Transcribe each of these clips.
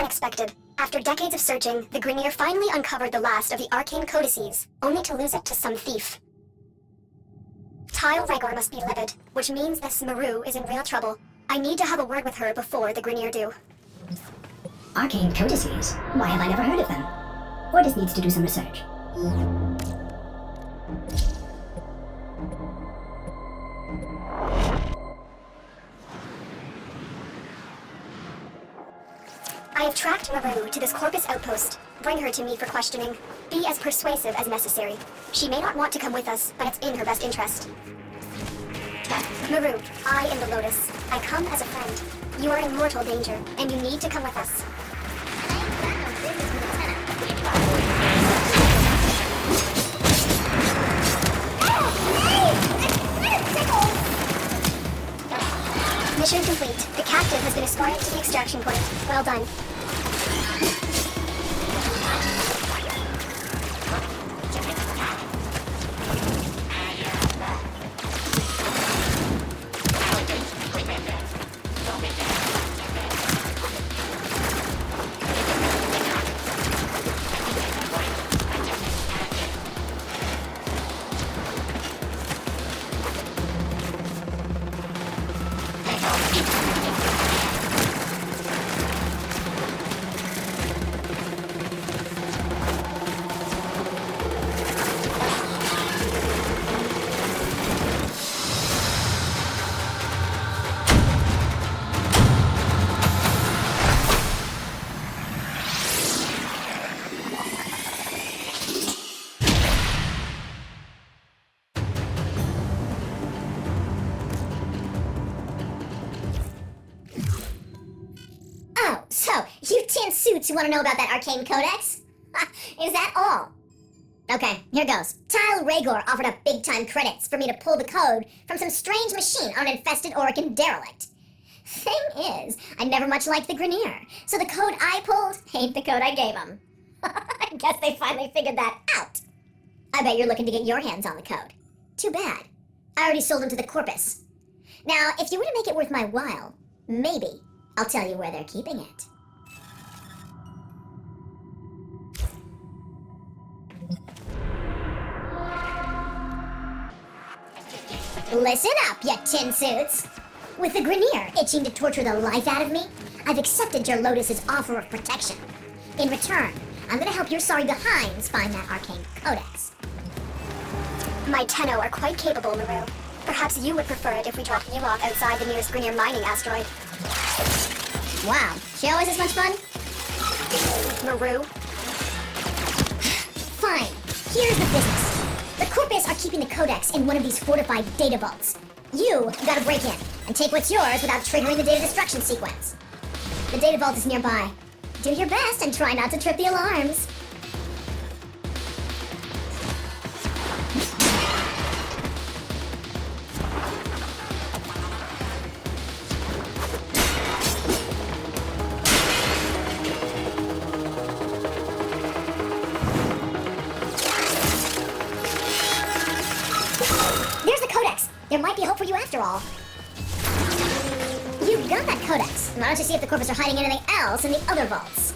unexpected. After decades of searching, the Grineer finally uncovered the last of the arcane codices, only to lose it to some thief. Tile Regor must be livid, which means this Maru is in real trouble. I need to have a word with her before the Grineer do. Arcane codices? Why have I never heard of them? Ordis needs to do some research. I have tracked Maru to this Corpus outpost. Bring her to me for questioning. Be as persuasive as necessary. She may not want to come with us, but it's in her best interest. Maru, I am the Lotus. I come as a friend. You are in mortal danger, and you need to come with us. Mission complete. The captive has been escorted to the extraction point. Well done. So, you tin suits want to know about that arcane codex? Is that all? Okay, here goes. Tile Regor offered up big-time credits for me to pull the code from some strange machine on an infested Orican derelict. Thing is, I never much liked the Grineer, so the code I pulled ain't the code I gave him. I guess they finally figured that out. I bet you're looking to get your hands on the code. Too bad. I already sold them to the Corpus. Now, if you were to make it worth my while, maybe I'll tell you where they're keeping it. Listen up, you tin suits! With the Grineer itching to torture the life out of me, I've accepted your Lotus's offer of protection. In return, I'm gonna help your sorry behinds find that arcane codex. My Tenno are quite capable, Maru. Perhaps you would prefer it if we dropped you off outside the nearest Grineer mining asteroid. Wow, she always this much fun? Maru? Fine, here's the business. The Corpus are keeping the codex in one of these fortified data vaults. You gotta break in and take what's yours without triggering the data destruction sequence. The data vault is nearby. Do your best and try not to trip the alarms. There's the codex. There might be hope for you after all. You got that codex. Why don't you see if the Corpus are hiding anything else in the other vaults?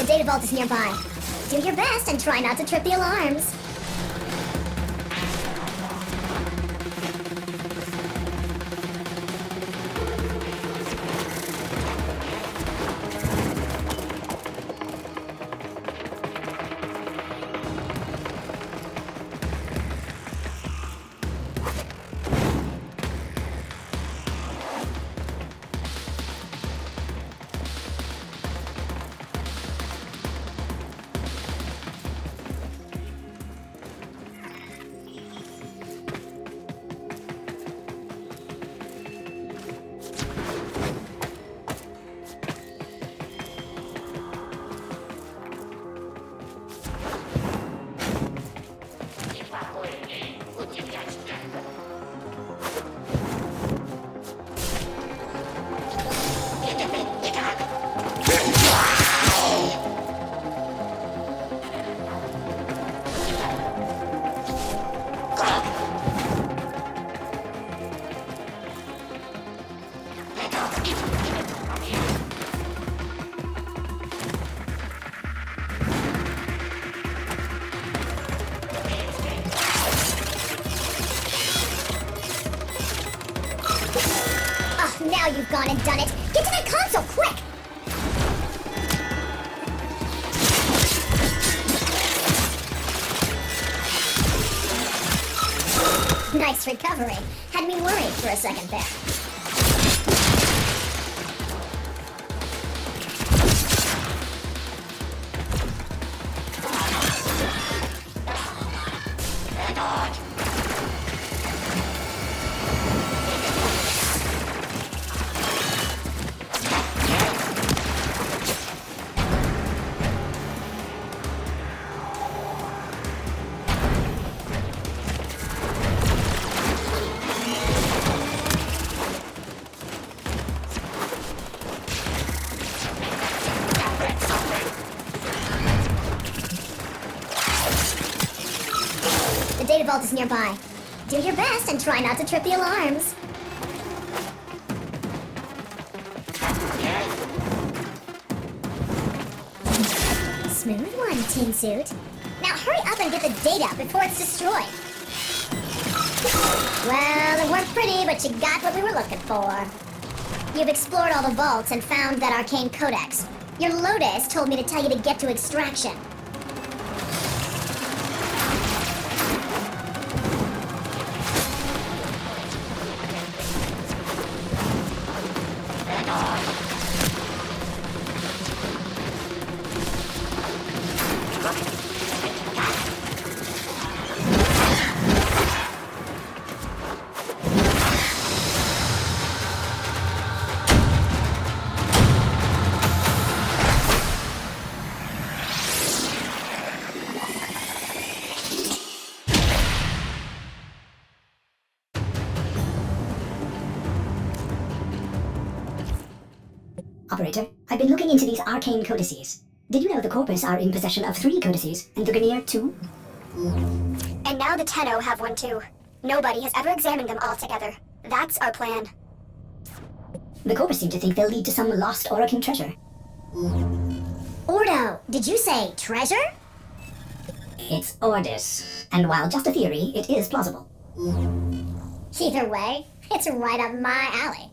The data vault is nearby. Do your best and try not to trip the alarms. you've gone and done it. Get to that console, quick! Nice recovery. Had me worried for a second there. The data vault is nearby. Do your best and try not to trip the alarms. Smooth one, Tin Suit. Now hurry up and get the data before it's destroyed. Well, it weren't pretty, but you got what we were looking for. You've explored all the vaults and found that arcane codex. Your Lotus told me to tell you to get to extraction. Operator, I've been looking into these arcane codices. Did you know the Corpus are in possession of 3 codices, and the Grineer 2? And now the Tenno have one too. Nobody has ever examined them all together. That's our plan. The Corpus seem to think they'll lead to some lost Orokin treasure. Ordo, did you say treasure? It's Ordis, and while just a theory, it is plausible. Either way, it's right up my alley.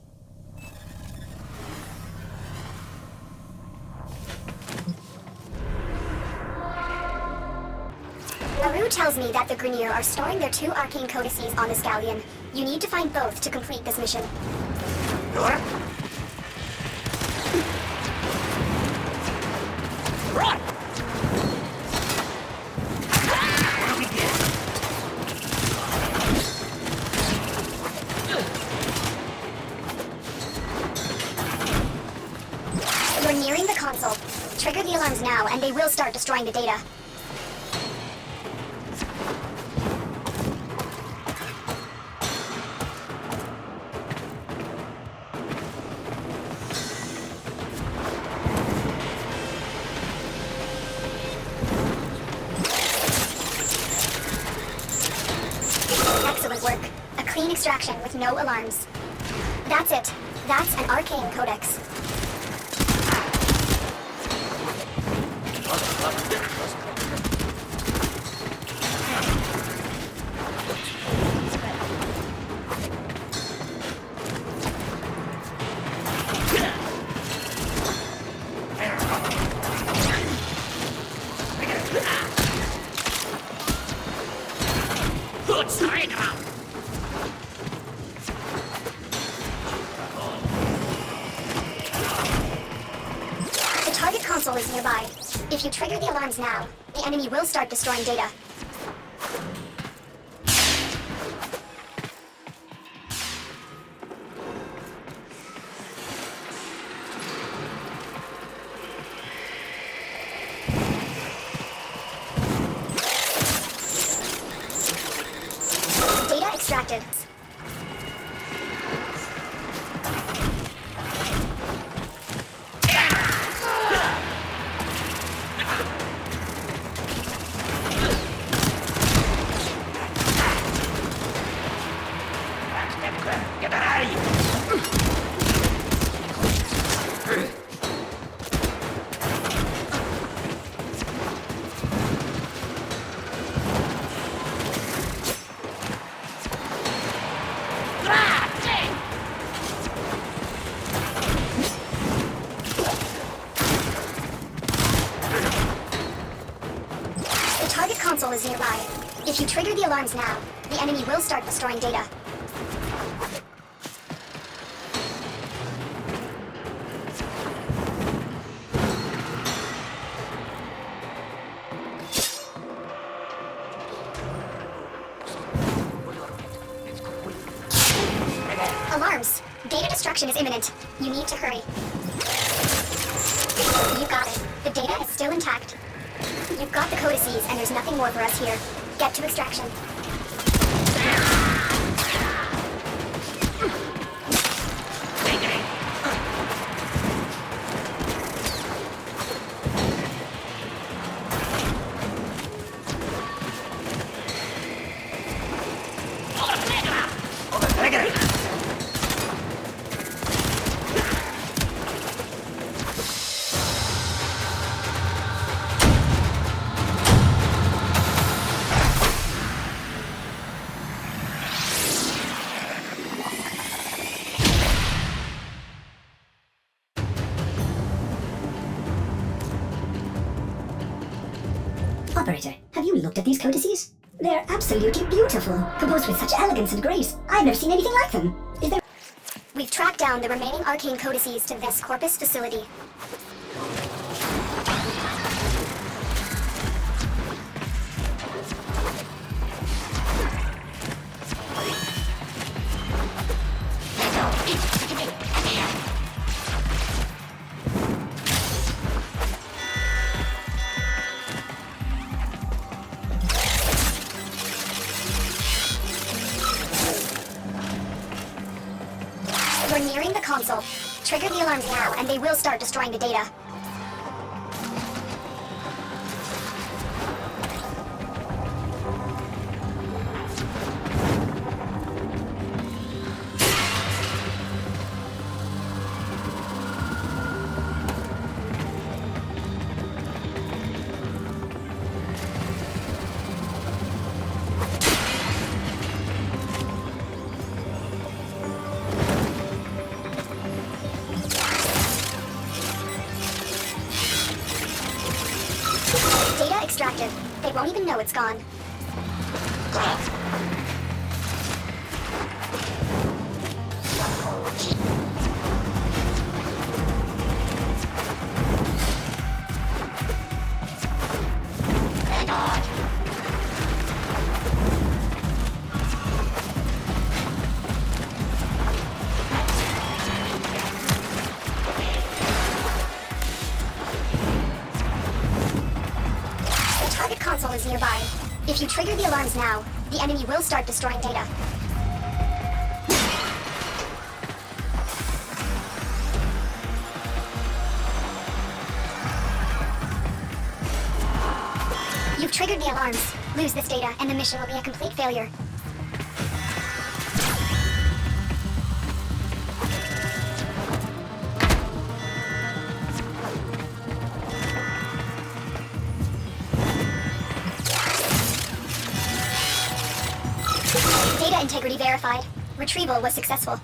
Maru tells me that the Grineer are storing their 2 arcane codices on this galleon. You need to find both to complete this mission. You're nearing the console. Trigger the alarms now, and they will start destroying the data. Excellent work. A clean extraction with no alarms. That's it. That's an arcane codex. The target console is nearby. If you trigger the alarms now, the enemy will start destroying data. Data extracted. console is nearby. If you trigger the alarms now, the enemy will start destroying data. Alarms! Data destruction is imminent. You need to hurry. You got it. The data is still intact. You've got the codices, and there's nothing more for us here. Get to extraction. Operator, have you looked at these codices? They're absolutely beautiful, composed with such elegance and grace. I've never seen anything like them. Is there... We've tracked down the remaining arcane codices to this Corpus facility. We're nearing the console. Trigger the alarms now, and they will start destroying the data. Data extracted. They won't even know it's gone. The target console is nearby. If you trigger the alarms now, the enemy will start destroying data. You've triggered the alarms. Lose this data, and the mission will be a complete failure. Data integrity verified. Retrieval was successful.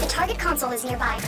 The target console is nearby.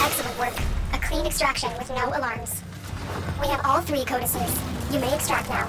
Excellent work. A clean extraction with no alarms. We have all 3 codices. You may extract now.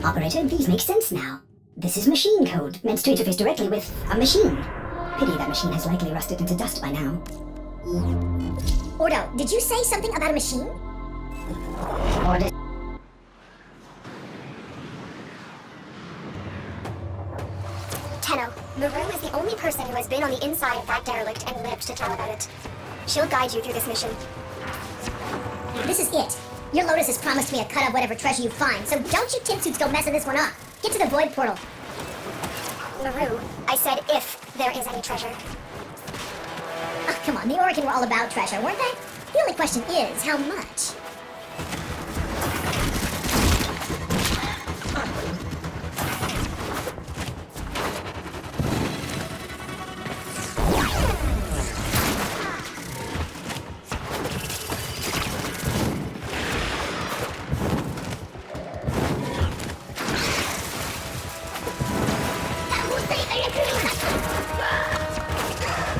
Operator, these make sense now. This is machine code, meant to interface directly with a machine. Pity that machine has likely rusted into dust by now. Ordo, did you say something about a machine? Order. Tenno, Maru is the only person who has been on the inside of that derelict and lived to tell about it. She'll guide you through this mission. This is it. Your Lotus has promised me a cut of whatever treasure you find, so don't you tin suits go messing this one up. Get to the void portal. Maru, I said if there is any treasure. Oh, come on, the Oregon were all about treasure, weren't they? The only question is, how much?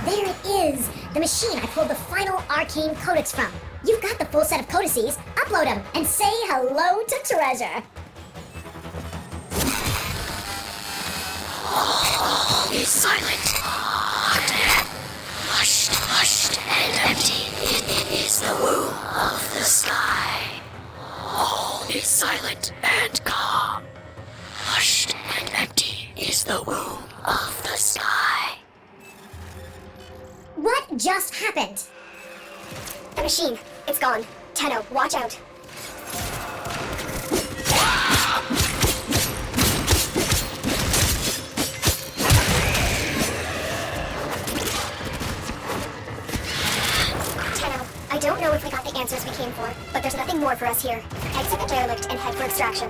There it is! The machine I pulled the final arcane codex from. You've got the full set of codices. Upload them and say hello to treasure. All is silent, hushed and empty. It is the womb of the sky. All is silent and calm. Hushed and empty is the womb of the sky. What just happened? The machine, it's gone. Tenno, watch out. Tenno, I don't know if we got the answers we came for, but there's nothing more for us here. Exit the derelict and head for extraction.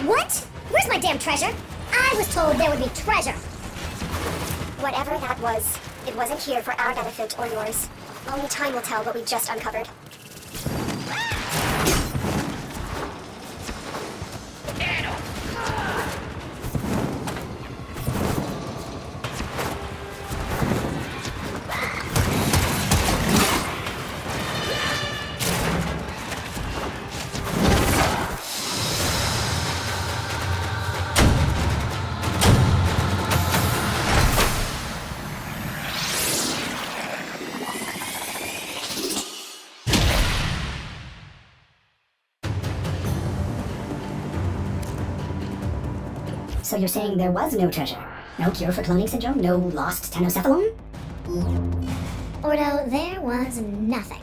What? Where's my damn treasure? I was told there would be treasure. Whatever that was, it wasn't here for our benefit or yours. Only time will tell what we just uncovered. So you're saying there was no treasure? No cure for cloning syndrome? No lost tenocephalon? Ordo, there was nothing.